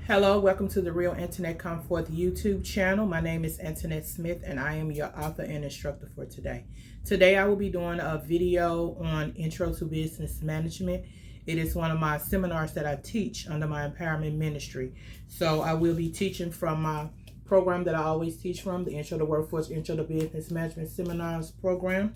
Hello, welcome to the Real Internet Come Forth YouTube channel. My name is Antoinette Smith and I am your author and instructor for today. Today I will be doing a video on Intro to Business Management. It is one of my seminars that I teach under my empowerment ministry. So I will be teaching from my program that I always teach from, the Intro to Workforce, Intro to Business Management Seminars program.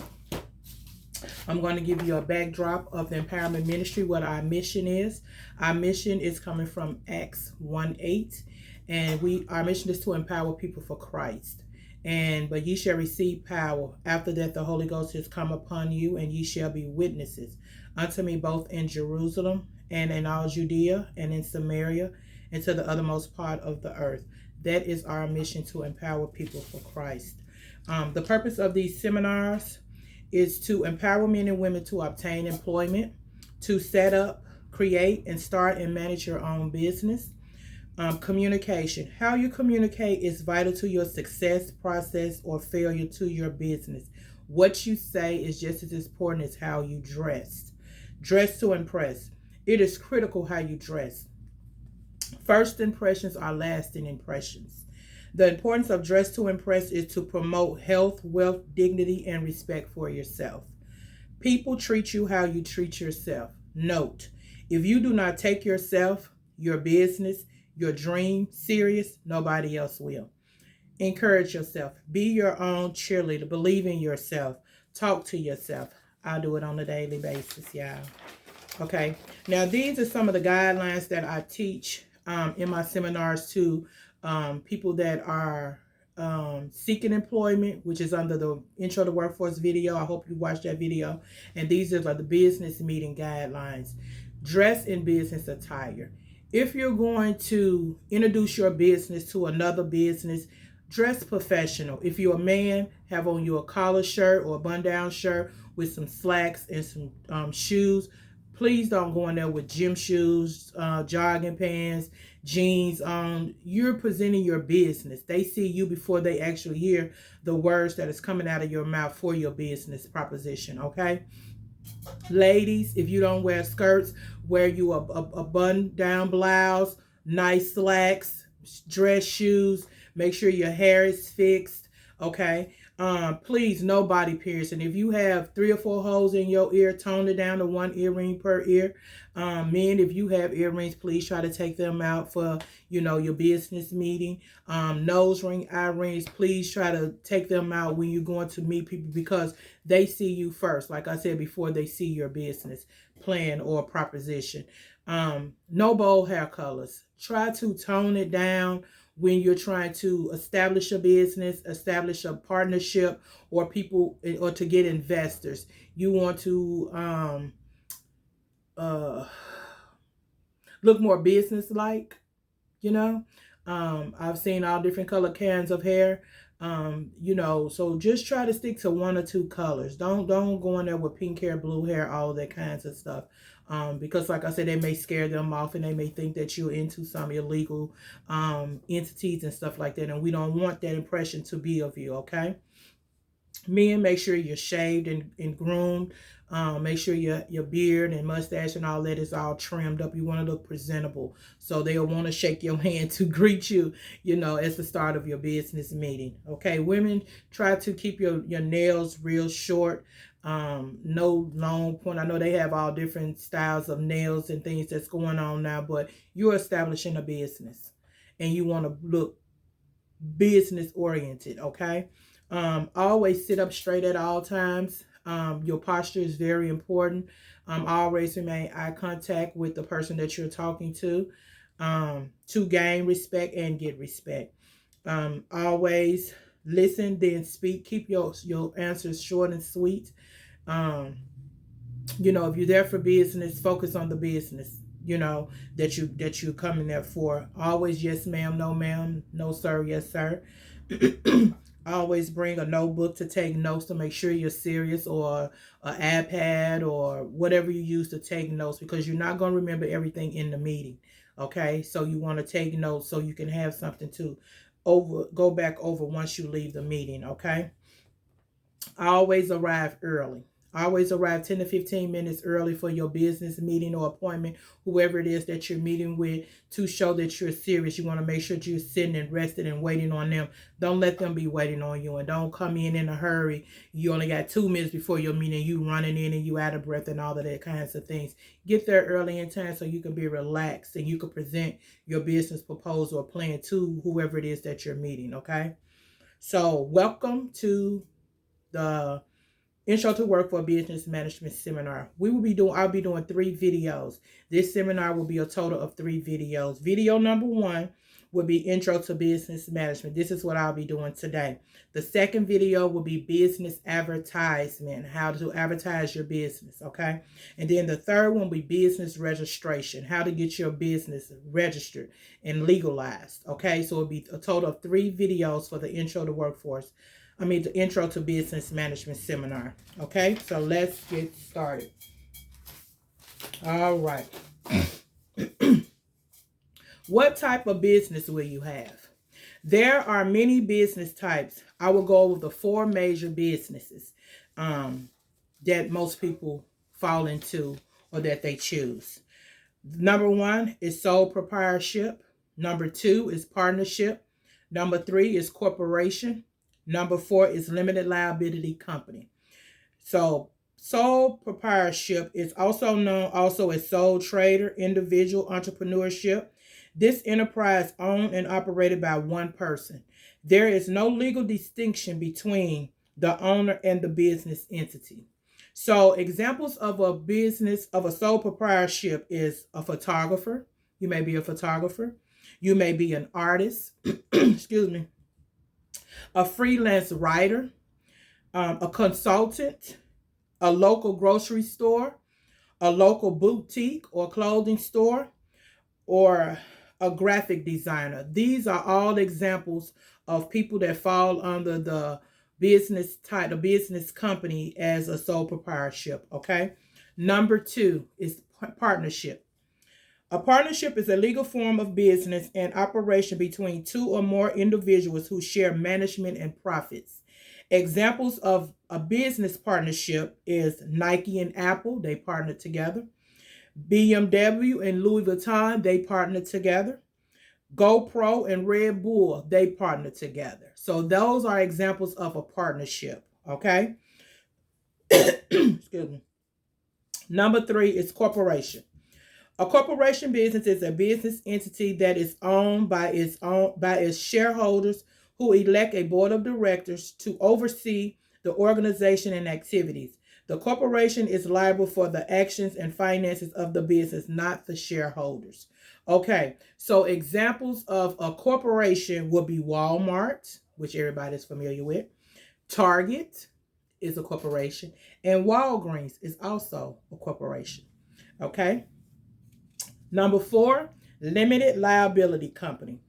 I'm going to give you a backdrop of the empowerment ministry, what our mission is. Our mission is coming from Acts 1:8, and our mission is to empower people for Christ. But ye shall receive power. After that, the Holy Ghost has come upon you, and ye shall be witnesses unto me both in Jerusalem and in all Judea and in Samaria and to the uttermost part of the earth. That is our mission, to empower people for Christ. The purpose of these seminars is to empower men and women to obtain employment, to set up, create, and start and manage your own business. Communication. How you communicate is vital to your success, process, or failure to your business. What you say is just as important as how you dress. Dress to impress. It is critical how you dress. First impressions are lasting impressions. The importance of dress to impress is to promote health, wealth, dignity, and respect for yourself. People treat you how you treat yourself. Note, if you do not take yourself, your business, your dream serious, nobody else will. Encourage yourself. Be your own cheerleader. Believe in yourself. Talk to yourself. I do it on a daily basis, y'all. Okay. Now, these are some of the guidelines that I teach in my seminars to people that are seeking employment, which is under the Intro to Workforce video. I hope you watched that video. And these are the business meeting guidelines. Dress in business attire. If you're going to introduce your business to another business, dress professional. If you're a man, have on your collar shirt or a button-down shirt with some slacks and some shoes. Please don't go in there with gym shoes, jogging pants, jeans on. You're presenting your business. They see you before they actually hear the words that is coming out of your mouth for your business proposition, okay? Ladies, if you don't wear skirts, wear you a button-down blouse, nice slacks, dress shoes. Make sure your hair is fixed, okay? Please, no body piercing. If you have 3 or 4 holes in your ear, tone it down to 1 earring per ear. Men, if you have earrings, please try to take them out for, your business meeting. Nose ring, eye rings, please try to take them out when you're going to meet people, because they see you first. Like I said before, they see your business plan or proposition. No bold hair colors. Try to tone it down when you're trying to establish a business, establish a partnership, or to get investors. You want to look more business-like, I've seen all different color cans of hair, so just try to stick to 1 or 2 colors. Don't go in there with pink hair, blue hair, all that kinds of stuff. Because like I said, they may scare them off and they may think that you're into some illegal entities and stuff like that. And we don't want that impression to be of you, okay? Men, make sure you're shaved and groomed. Make sure your beard and mustache and all that is all trimmed up. You want to look presentable. So they'll want to shake your hand to greet you, as the start of your business meeting. Okay, women, try to keep your nails real short. No long point. I know they have all different styles of nails and things that's going on now, but you're establishing a business and you want to look business oriented, okay? Always sit up straight at all times. Your posture is very important. Always remain eye contact with the person that you're talking to gain respect and get respect. Always listen, then speak. Keep your answers short and sweet. If you're there for business, focus on the business, that you're coming there for. Always yes, ma'am, no, ma'am, no, sir, yes, sir. Always bring a notebook to take notes to make sure you're serious, or an iPad or whatever you use to take notes, because you're not going to remember everything in the meeting. Okay, so you want to take notes so you can have something to go back over once you leave the meeting. Okay, always arrive early. Always arrive 10 to 15 minutes early for your business meeting or appointment, whoever it is that you're meeting with, to show that you're serious. You want to make sure that you're sitting and rested and waiting on them. Don't let them be waiting on you, and don't come in a hurry. You only got 2 minutes before your meeting, you running in and you out of breath and all of that kinds of things. Get there early in time so you can be relaxed and you can present your business proposal or plan to whoever it is that you're meeting, okay? So welcome to the Intro to Work for Business Management Seminar. I'll be doing 3 videos. This seminar will be a total of 3 videos. Video number 1 will be Intro to Business Management. This is what I'll be doing today. The second video will be business advertisement, how to advertise your business, okay? And then the third one will be business registration, how to get your business registered and legalized, okay? So it'll be a total of 3 videos for the Intro to the Intro to Business Management Seminar. Okay, so let's get started. All right. What type of business will you have? There are many business types. I will go over the 4 major businesses that most people fall into or that they choose. Number 1 is sole proprietorship. Number 2 is partnership. Number 3 is corporation. Number 4 is limited liability company. So sole proprietorship is also known as sole trader, individual entrepreneurship. This enterprise owned and operated by one person. There is no legal distinction between the owner and the business entity. So examples of a business of a sole proprietorship is a photographer. You may be a photographer. You may be an artist. Excuse me. A freelance writer, a consultant, a local grocery store, a local boutique or clothing store, or a graphic designer. These are all examples of people that fall under the business type, the business company as a sole proprietorship, okay? Number 2 is partnership. A partnership is a legal form of business and operation between 2 or more individuals who share management and profits. Examples of a business partnership is Nike and Apple, they partnered together. BMW and Louis Vuitton, they partnered together. GoPro and Red Bull, they partnered together. So those are examples of a partnership, okay? Excuse me. Number 3 is corporation. A corporation business is a business entity that is owned by its shareholders who elect a board of directors to oversee the organization and activities. The corporation is liable for the actions and finances of the business, not the shareholders. Okay, so examples of a corporation would be Walmart, which everybody's familiar with. Target is a corporation, and Walgreens is also a corporation. Okay. Number 4, limited liability company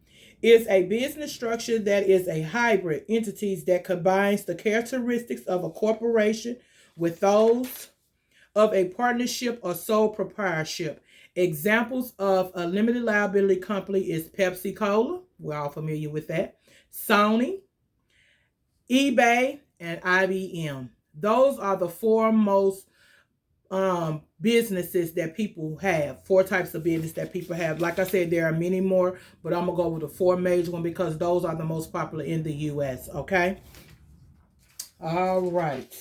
is a business structure that is a hybrid entities that combines the characteristics of a corporation with those of a partnership or sole proprietorship. Examples of a limited liability company is Pepsi Cola. We're all familiar with that. Sony, eBay, and IBM. Those are the 4 most businesses that people have. 4 types of business that people have. Like I said, there are many more, but I'm gonna go with the 4 major ones because those are the most popular in the US. Okay. All right.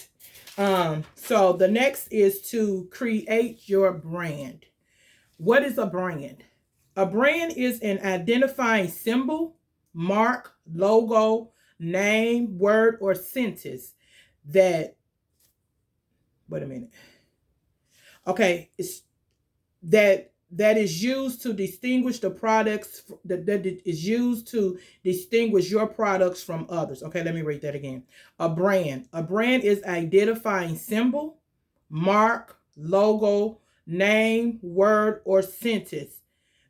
So the next is to create your brand. What is a brand? A brand is an identifying symbol, mark, logo, name, word, or sentence that, wait a minute. Okay, it's that is used to distinguish the products, that is used to distinguish your products from others. Okay, let me read that again. A brand is identifying symbol, mark, logo, name, word, or sentence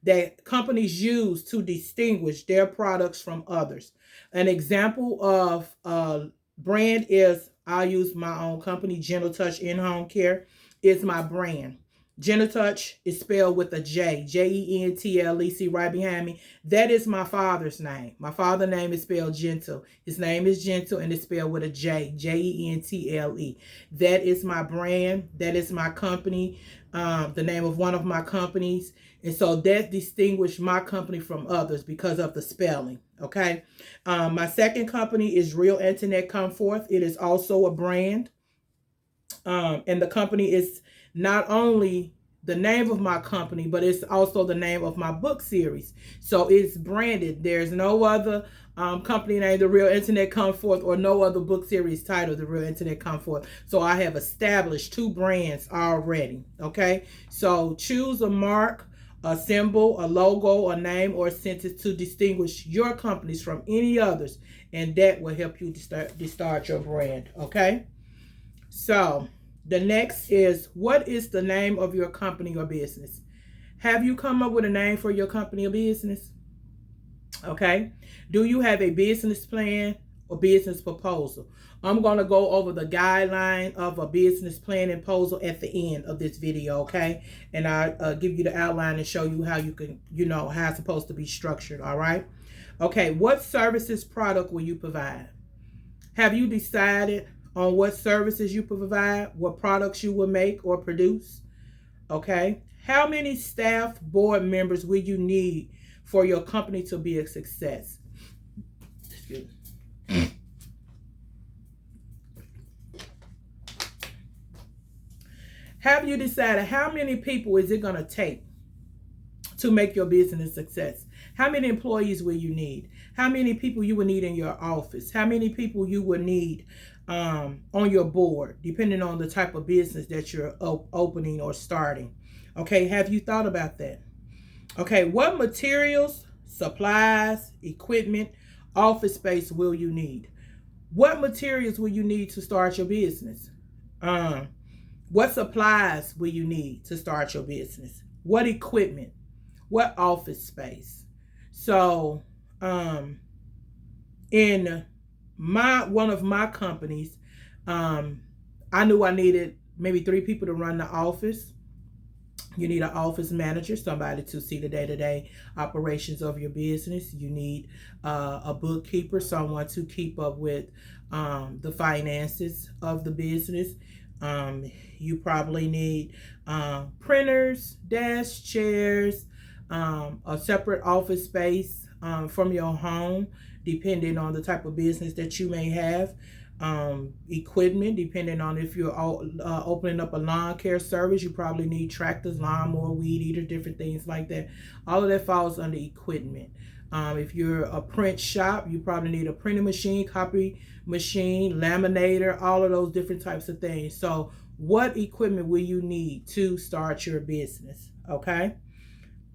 that companies use to distinguish their products from others. An example of a brand is, I'll use my own company, Gentle Touch In-Home Care, is my brand. Gentle is spelled with a J. Gentle. See right behind me. That is my father's name. My father's name is spelled Gentle. His name is Gentle and it's spelled with a J. Gentle. That is my brand. That is my company. The name of one of my companies. And so that distinguished my company from others because of the spelling. Okay. My second company is Real Internet Comforth. It is also a brand. And the company is not only the name of my company, but it's also the name of my book series. So it's branded. There's no other company named The Real Internet Comforth or no other book series titled The Real Internet Comforth. So I have established 2 brands already. Okay. So choose a mark, a symbol, a logo, a name, or a sentence to distinguish your companies from any others. And that will help you to start your brand. Okay. So the next is, what is the name of your company or business? Have you come up with a name for your company or business? Okay. Do you have a business plan or business proposal? I'm going to go over the guideline of a business plan and proposal at the end of this video. Okay. And I'll give you the outline and show you how you can, how it's supposed to be structured. All right. Okay. What services, product will you provide? Have you decided on what services you provide, what products you will make or produce? Okay. How many staff, board members will you need for your company to be a success? Excuse me. Have you decided how many people is it going to take to make your business a success? How many employees will you need? How many people you will need in your office? How many people you will need on your board, depending on the type of business that you're opening or starting? Okay, have you thought about that? Okay, what materials, supplies, equipment, office space will you need? What materials will you need to start your business? What supplies will you need to start your business? What equipment? What office space? So, in one of my companies, I knew I needed maybe 3 people to run the office. You need an office manager, somebody to see the day-to-day operations of your business. You need a bookkeeper, someone to keep up with the finances of the business. You probably need printers, desks, chairs, a separate office space from your home, depending on the type of business that you may have. Equipment, depending on if you're opening up a lawn care service, you probably need tractors, lawnmower, weed eater, different things like that. All of that falls under equipment. If you're a print shop, you probably need a printing machine, copy machine, laminator, all of those different types of things. So what equipment will you need to start your business? Okay.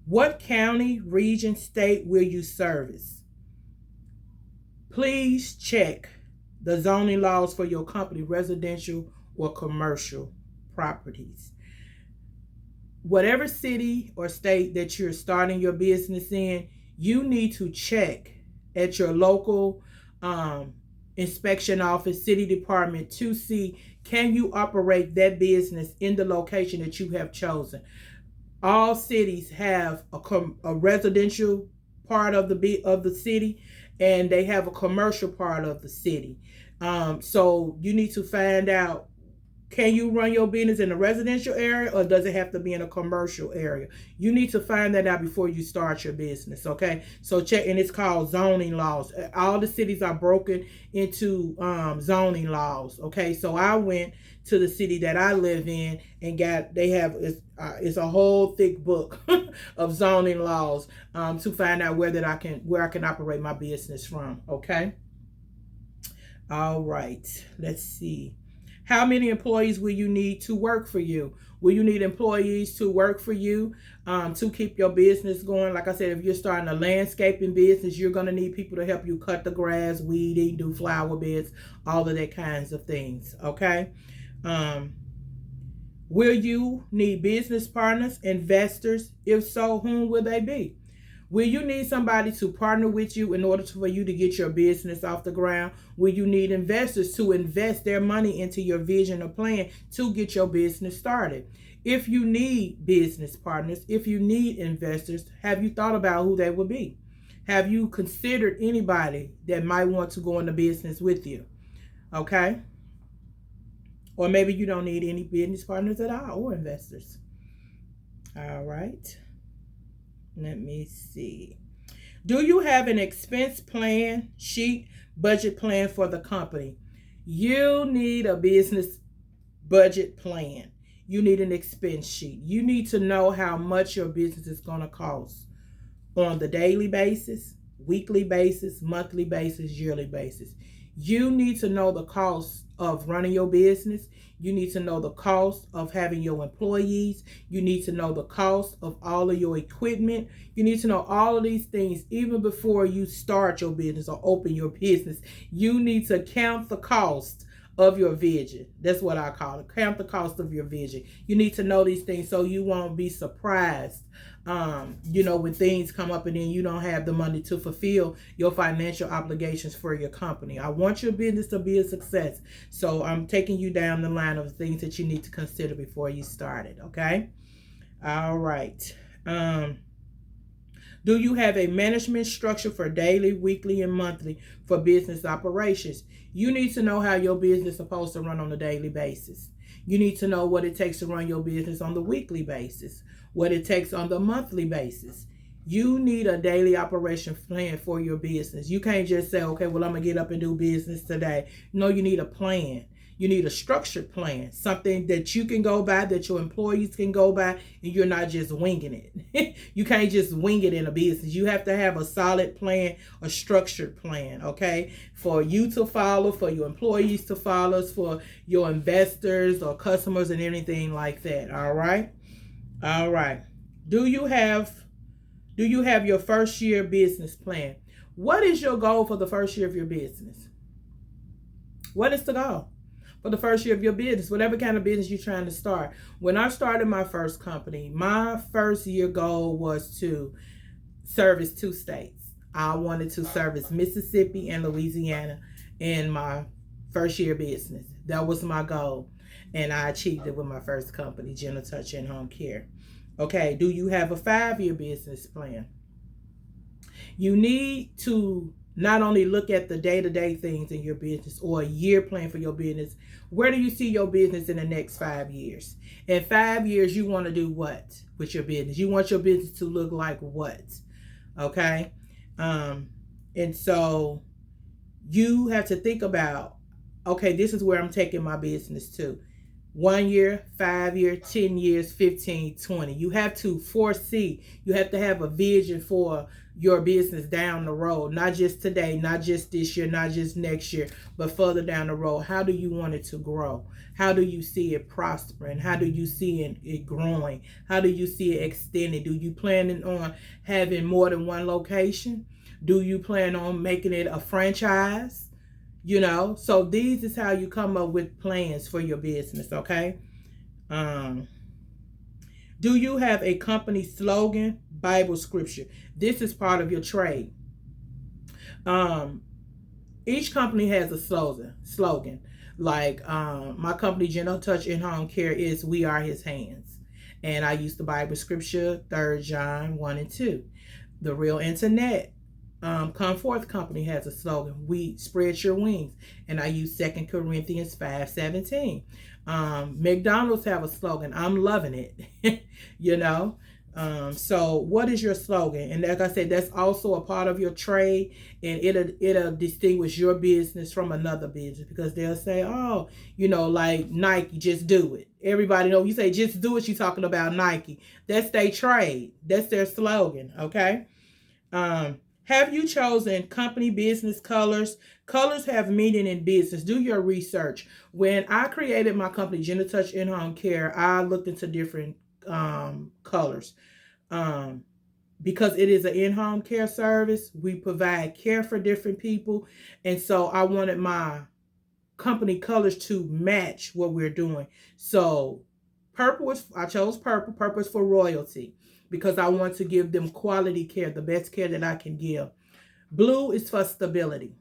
What county, region, state will you service? Please check the zoning laws for your company, residential or commercial properties. Whatever city or state that you're starting your business in, you need to check at your local inspection office, city department, to see, can you operate that business in the location that you have chosen? All cities have a residential part of the city, and they have a commercial part of the city. So you need to find out, can you run your business in a residential area, or does it have to be in a commercial area? You need to find that out before you start your business, okay? So check, and it's called zoning laws. All the cities are broken into zoning laws, okay? So I went to the city that I live in and it's a whole thick book of zoning laws to find out where I can operate my business from, okay? All right, let's see. How many employees will you need to work for you? Will you need employees to work for you to keep your business going? Like I said, if you're starting a landscaping business, you're going to need people to help you cut the grass, weeding, do flower beds, all of that kinds of things, okay? Will you need business partners, investors? If so, whom will they be? Will you need somebody to partner with you in order for you to get your business off the ground? Will you need investors to invest their money into your vision or plan to get your business started? If you need business partners, if you need investors, have you thought about who they would be? Have you considered anybody that might want to go into business with you? Okay. Or maybe you don't need any business partners at all or investors. All right. Let me see. Do you have an expense plan, sheet, budget plan for the company? You need a business budget plan. You need an expense sheet. You need to know how much your business is going to cost on the daily basis, weekly basis, monthly basis, yearly basis. You need to know the cost of running your business. You need to know the cost of having your employees. You need to know the cost of all of your equipment. You need to know all of these things even before you start your business or open your business. You need to count the cost of your vision. That's what I call it. Count the cost of your vision. You need to know these things so you won't be surprised when things come up and then you don't have the money to fulfill your financial obligations for your company. I want your business to be a success. So I'm taking you down the line of things that you need to consider before you start it. Okay. All right. Do you have a management structure for daily, weekly, and monthly for business operations? You need to know how your business is supposed to run on a daily basis. You need to know what it takes to run your business on the weekly basis, what it takes on the monthly basis. You need a daily operation plan for your business. You can't just say, okay, well, I'm going to get up and do business today. No, you need a plan. You need a structured plan, something that you can go by, that your employees can go by, and you're not just winging it. You can't just wing it in a business. You have to have a solid plan, a structured plan, okay, for you to follow, for your employees to follow, for your investors or customers and anything like that, all right? All right. Do you have your first year business plan? What is your goal for the first year of your business? What is the goal for the first year of your business, whatever kind of business you're trying to start? When I started my first company, my first year goal was to service 2 states. I wanted to service Mississippi and Louisiana in my first year business. That was my goal. And I achieved it with my first company, Gentle Touch in Home Care. Okay, do you have a 5-year business plan? You need to not only look at the day-to-day things in your business or a year plan for your business. Where do you see your business in the next 5 years? In 5 years, you want to do what with your business? You want your business to look like what? Okay? And so you have to think about, okay, this is where I'm taking my business to. 1 year, 5 years, 10 years, 15, 20. You have to foresee. You have to have a vision for your business down the road, not just today, not just this year, not just next year, but further down the road. How do you want it to grow? How do you see it prospering? How do you see it growing? How do you see it extending? Do you plan on having more than one location? Do you plan on making it a franchise? So these is how you come up with plans for your business, okay? Do you have a company slogan, Bible scripture? This is part of your trade. Each company has a slogan. Like my company, Gentle Touch in Home Care, is "We are His hands," and I use the Bible scripture, 3 John 1 and 2. The Real Internet Come Forth Company has a slogan, "We spread your wings," and I use 2 Corinthians 5:17. McDonald's have a slogan, "I'm loving it." So what is your slogan? And like I said, that's also a part of your trade, and it'll distinguish your business from another business, because they'll say, oh, like Nike, just do it. Everybody know, you say just do it, you're talking about Nike. That's their trade. That's their slogan, okay? Have you chosen company business colors? Colors have meaning in business. Do your research. When I created my company, Gentle Touch in Home Care, I looked into different colors. Because it is an in-home care service, we provide care for different people. And so I wanted my company colors to match what we're doing. So I chose purple. Purple is for royalty, because I want to give them quality care, the best care that I can give. Blue is for stability.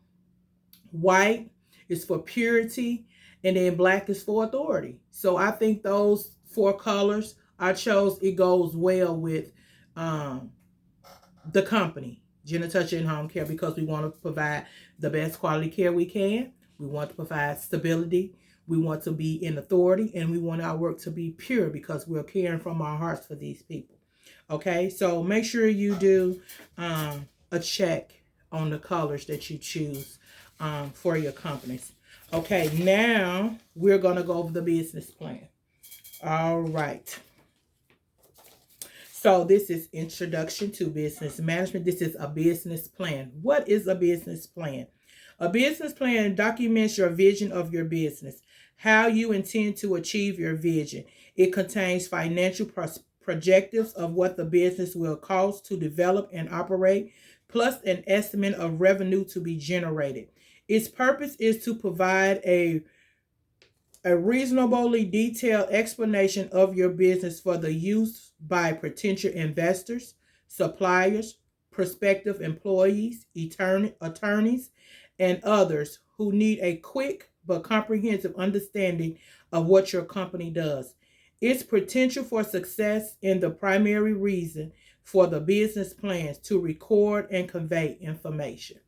White is for purity. And then black is for authority. So I think those 4 colors I chose, it goes well with the company, Genituch In-Home Care, because we want to provide the best quality care we can. We want to provide stability. We want to be in authority, and we want our work to be pure because we're caring from our hearts for these people. Okay, so make sure you do a check on the colors that you choose for your companies. Okay, now we're going to go over the business plan. All right. So this is Introduction to Business Management. This is a business plan. What is a business plan? A business plan documents your vision of your business, how you intend to achieve your vision. It contains financial projectives of what the business will cost to develop and operate, plus an estimate of revenue to be generated. Its purpose is to provide a reasonably detailed explanation of your business for the use by potential investors, suppliers, prospective employees, attorneys, and others who need a quick but comprehensive understanding of what your company does. Its potential for success in the primary reason for the business plans to record and convey information.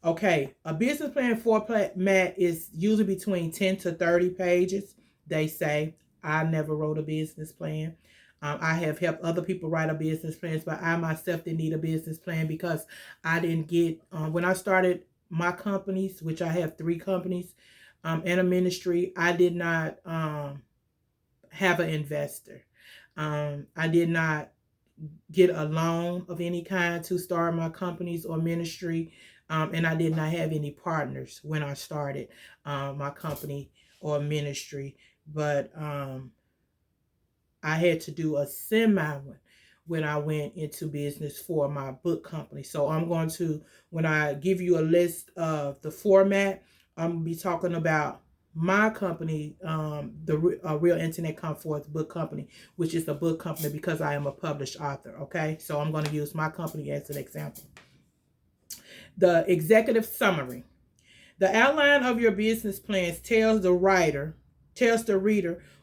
Okay, a business plan format is usually between 10 to 30 pages. They say, I never wrote a business plan. I have helped other people write a business plan, but I myself didn't need a business plan because I didn't get, when I started my companies, which I have 3 companies and a ministry, I did not have an investor. I did not get a loan of any kind to start my companies or ministry. And I did not have any partners when I started my company or ministry. But I had to do a semi one when I went into business for my book company. So I'm going to, when I give you a list of the format, I'm going to be talking about my company, the Real Internet Come Forth Book Company, which is a book company because I am a published author. Okay, so I'm going to use my company as an example. The executive summary. The outline of your business plans tells the reader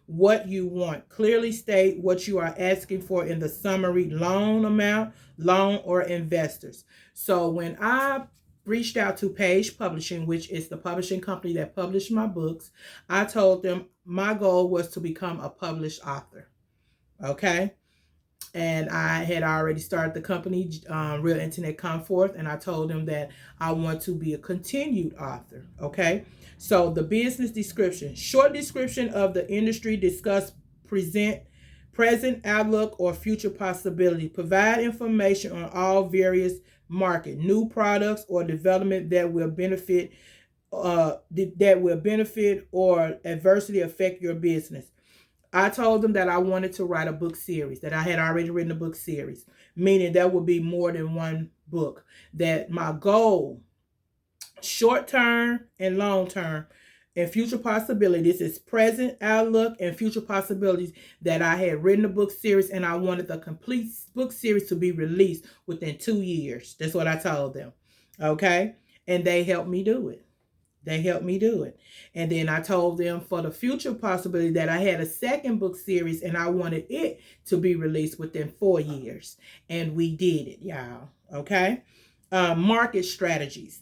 what you want. Clearly state what you are asking for in the summary: loan amount, loan, or investors. So when I reached out to Page Publishing, which is the publishing company that published my books, I told them my goal was to become a published author. Okay. And I had already started the company, Real Internet Come Forth, and I told them that I want to be a continued author. Okay, so the business description: short description of the industry, discuss present outlook or future possibility, provide information on all various market, new products or development that will benefit or adversely affect your business. I told them that I wanted to write a book series, that I had already written a book series, meaning there would be more than one book. That my goal, short term and long term, and future possibilities, is present outlook and future possibilities, that I had written a book series and I wanted the complete book series to be released within 2 years. That's what I told them. Okay? And they helped me do it. And then I told them for the future possibility that I had a second book series and I wanted it to be released within 4 years. And we did it, y'all. Okay? Market strategies.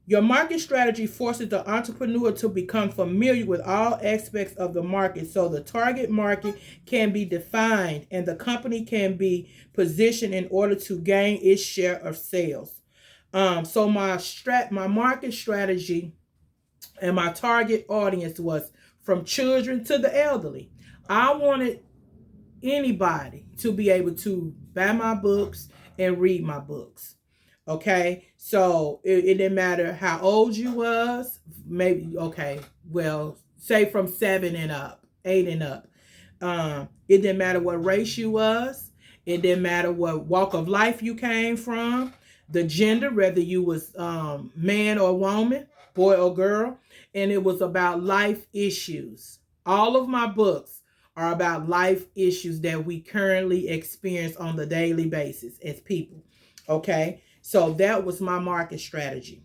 Your market strategy forces the entrepreneur to become familiar with all aspects of the market so the target market can be defined and the company can be positioned in order to gain its share of sales. So my market strategy and my target audience was from children to the elderly. I wanted anybody to be able to buy my books and read my books. Okay, so it didn't matter how old you was. Maybe, okay, well, say from 7 and up, 8 and up. It didn't matter what race you was. It didn't matter what walk of life you came from. The gender, whether you was man or woman, boy or girl. And it was about life issues. All of my books are about life issues that we currently experience on the daily basis as people. Okay, so that was my market strategy.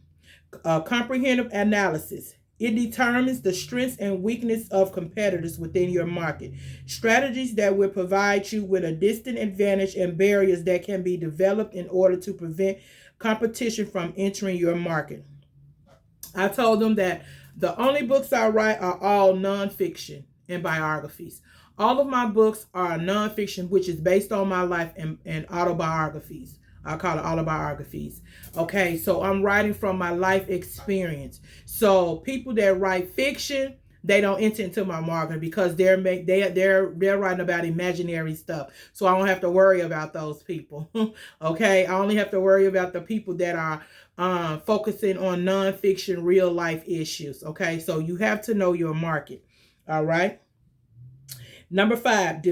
Comprehensive analysis. It determines the strengths and weakness of competitors within your market. Strategies that will provide you with a distinct advantage and barriers that can be developed in order to prevent competition from entering your market. I told them that the only books I write are all nonfiction and biographies. All of my books are nonfiction, which is based on my life, and autobiographies. I call it autobiographies. Okay, so I'm writing from my life experience. So people that write fiction, they don't enter into my market because they're writing about imaginary stuff. So I don't have to worry about those people. Okay, I only have to worry about the people that are focusing on nonfiction, real life issues. Okay, so you have to know your market. All right. Number 5,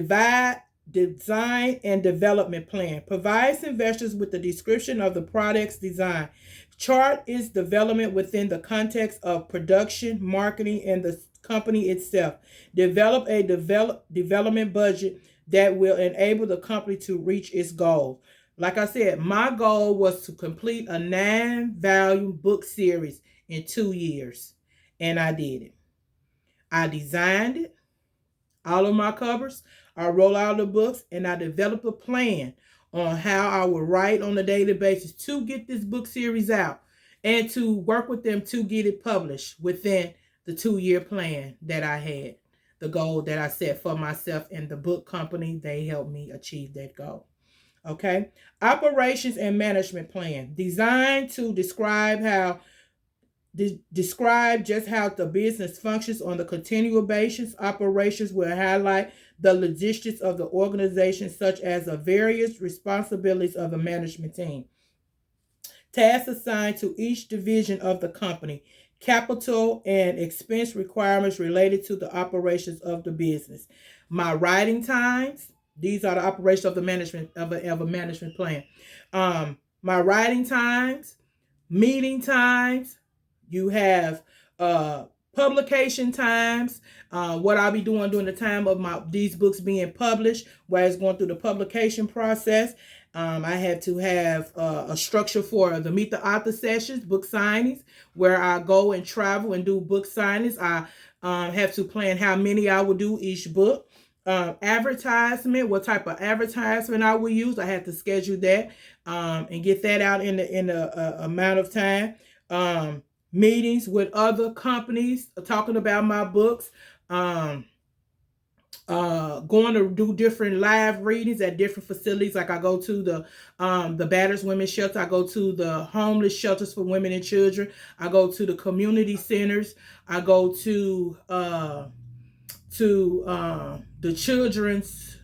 design and development plan. Provides investors with the description of the product's design. Chart its development within the context of production, marketing, and the company itself. Develop a development budget that will enable the company to reach its goal. Like I said, my goal was to complete a 9-volume book series in 2 years, and I did it. I designed it. All of my covers, I roll out the books, and I develop a plan on how I will write on a daily basis to get this book series out and to work with them to get it published within the 2-year plan that I had, the goal that I set for myself and the book company. They helped me achieve that goal. Okay. Operations and management plan, designed to describe just how the business functions on the continual basis. Operations will highlight the logistics of the organization, such as the various responsibilities of the management team. Tasks assigned to each division of the company. Capital and expense requirements related to the operations of the business. My writing times. These are the operations of the management of a management plan. My writing times, meeting times. You have publication times, what I'll be doing during the time of these books being published, where it's going through the publication process. I have to have a structure for the Meet the Author sessions, book signings, where I go and travel and do book signings. I have to plan how many I will do each book. Advertisement, what type of advertisement I will use. I have to schedule that and get that out in the amount of time. Meetings with other companies talking about my books, going to do different live readings at different facilities. Like I go to the Battered Women's Shelter. I go to the homeless shelters for women and children. I go to the community centers. I go to the children's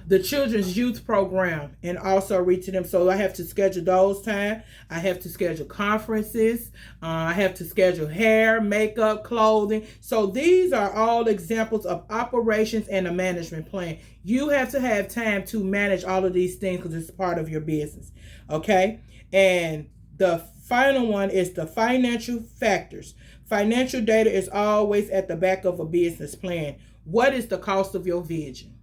the children's youth program, and also reaching them. So I have to schedule those time. I have to schedule conferences. I have to schedule hair, makeup, clothing. So these are all examples of operations and a management plan. You have to have time to manage all of these things because it's part of your business. Okay. And the final one is the financial factors. Financial data is always at the back of a business plan. What is the cost of your vision?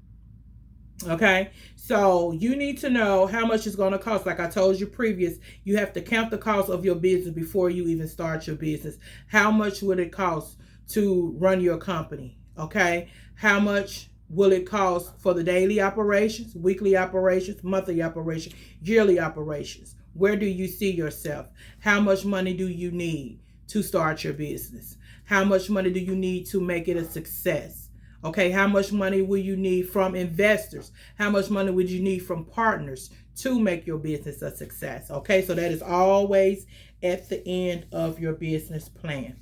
Okay, so you need to know how much it's going to cost. Like I told you previous, you have to count the cost of your business before you even start your business. How much would it cost to run your company? Okay, how much will it cost for the daily operations, weekly operations, monthly operations, yearly operations? Where do you see yourself? How much money do you need to start your business? How much money do you need to make it a success? Okay, how much money will you need from investors? How much money would you need from partners to make your business a success? Okay, so that is always at the end of your business plan.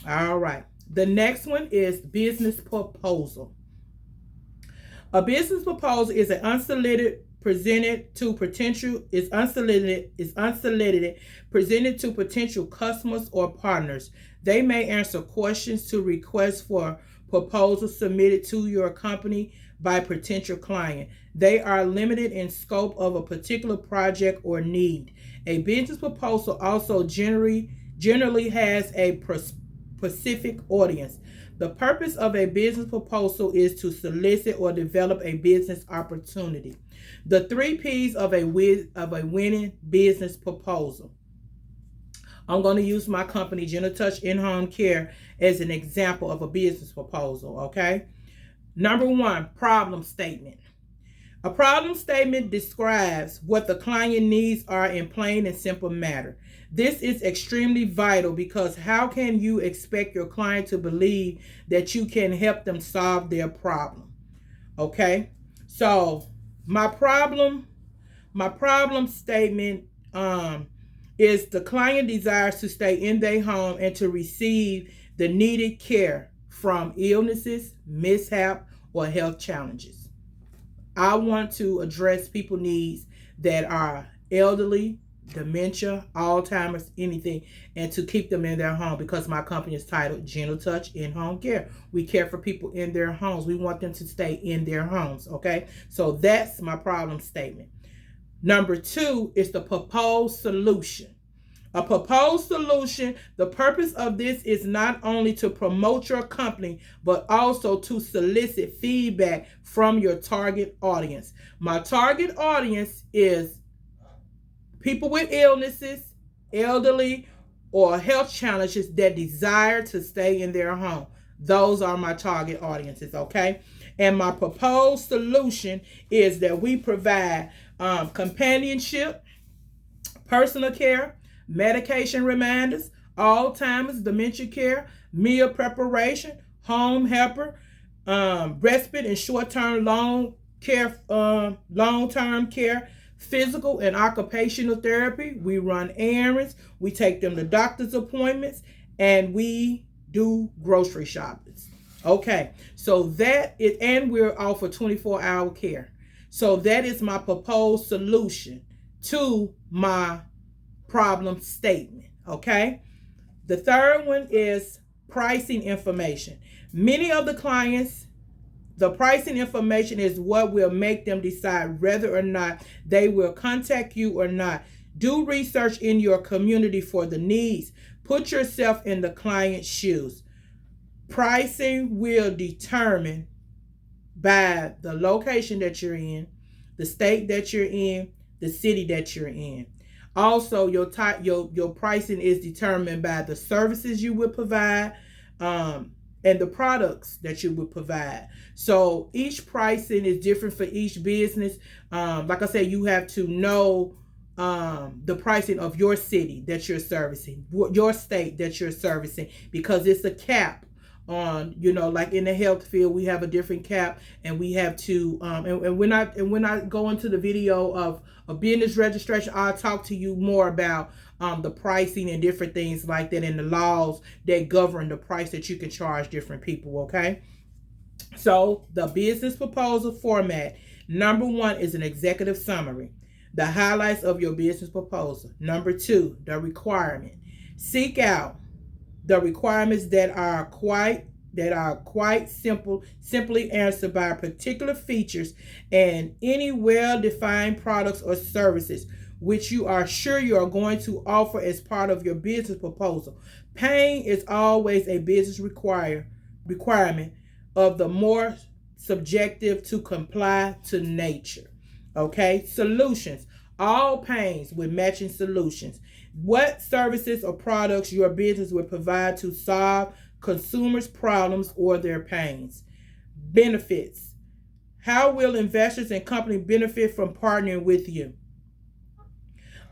All right. The next one is business proposal. A business proposal is an unsolicited presented to potential presented to potential customers or partners. They may answer questions to requests for proposals submitted to your company by potential client. They are limited in scope of a particular project or need. A business proposal also generally has a specific audience. The purpose of a business proposal is to solicit or develop a business opportunity. The 3 P's of a winning business proposal. I'm going to use my company, GentleTouch In-Home Care, as an example of a business proposal, okay? Number one, problem statement. A problem statement describes what the client needs are in plain and simple manner. This is extremely vital because how can you expect your client to believe that you can help them solve their problem? Okay? So, my problem statement is the client desires to stay in their home and to receive the needed care from illnesses, mishap, or health challenges. I want to address people needs that are elderly, dementia, Alzheimer's, anything, and to keep them in their home because my company is titled GentleTouch In-Home Care. We care for people in their homes. We want them to stay in their homes, okay? So that's my problem statement. Number two is the proposed solution. A proposed solution, the purpose of this is not only to promote your company, but also to solicit feedback from your target audience. My target audience is people with illnesses, elderly, or health challenges that desire to stay in their home. Those are my target audiences, okay? And my proposed solution is that we provide companionship, personal care, medication reminders, Alzheimer's, dementia care, meal preparation, home helper, respite and short-term long-term care, physical and occupational therapy. We run errands, we take them to doctor's appointments, and we do grocery shopping. Okay, so that is, and we're offer 24-hour care. So that is my proposed solution to my problem statement, okay? The third one is pricing information. Many of the clients, the pricing information is what will make them decide whether or not they will contact you or not. Do research in your community for the needs. Put yourself in the client's shoes. Pricing will determine by the location that you're in, the state that you're in, the city that you're in. Also, your pricing is determined by the services you would provide and the products that you would provide. So each pricing is different for each business. Like I said, you have to know the pricing of your city that you're servicing, your state that you're servicing, because it's a cap on, like in the health field, we have a different cap, and we have to and when I go into the video of a business registration, I'll talk to you more about the pricing and different things like that, and the laws that govern the price that you can charge different people, okay? So the business proposal format, number one is an executive summary, the highlights of your business proposal. Number two, the requirement. Seek out the requirements that are quite simply answered by particular features and any well-defined products or services which you are sure you are going to offer as part of your business proposal. Pain is always a business requirement of the more subjective to comply to nature. Okay, solutions. All pains with matching solutions. What services or products your business will provide to solve consumers' problems or their pains. Benefits. How will investors and companies benefit from partnering with you?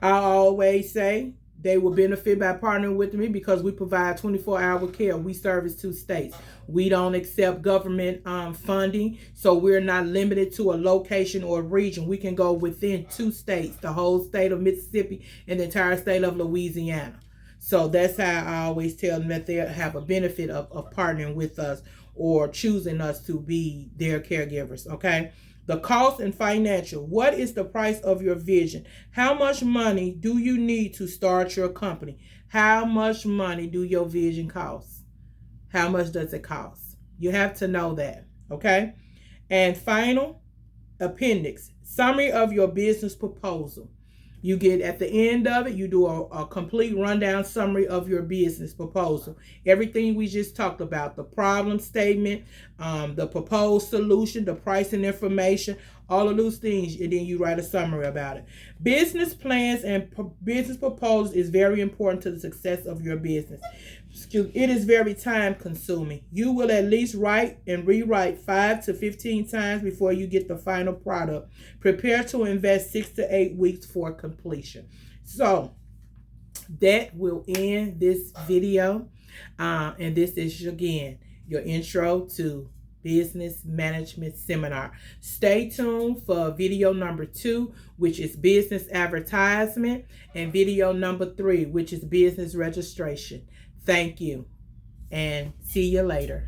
I always say they will benefit by partnering with me because we provide 24-hour care. We service 2 states. We don't accept government funding, so we're not limited to a location or a region. We can go within 2 states, the whole state of Mississippi and the entire state of Louisiana. So that's how I always tell them that they have a benefit of partnering with us or choosing us to be their caregivers, okay? The cost and financial. What is the price of your vision? How much money do you need to start your company? How much money do your vision cost? How much does it cost? You have to know that, okay? And final, appendix. Summary of your business proposal. You get at the end of it, you do a complete rundown summary of your business proposal. Everything we just talked about, the problem statement, the proposed solution, the pricing information, all of those things, and then you write a summary about it. Business plans and business proposals is very important to the success of your business. It is very time consuming. You will at least write and rewrite 5 to 15 times before you get the final product. Prepare to invest 6 to 8 weeks for completion. So that will end this video. And this is, again, your intro to business management seminar. Stay tuned for video number 2, which is business advertisement, and video number 3, which is business registration. Thank you, and see you later.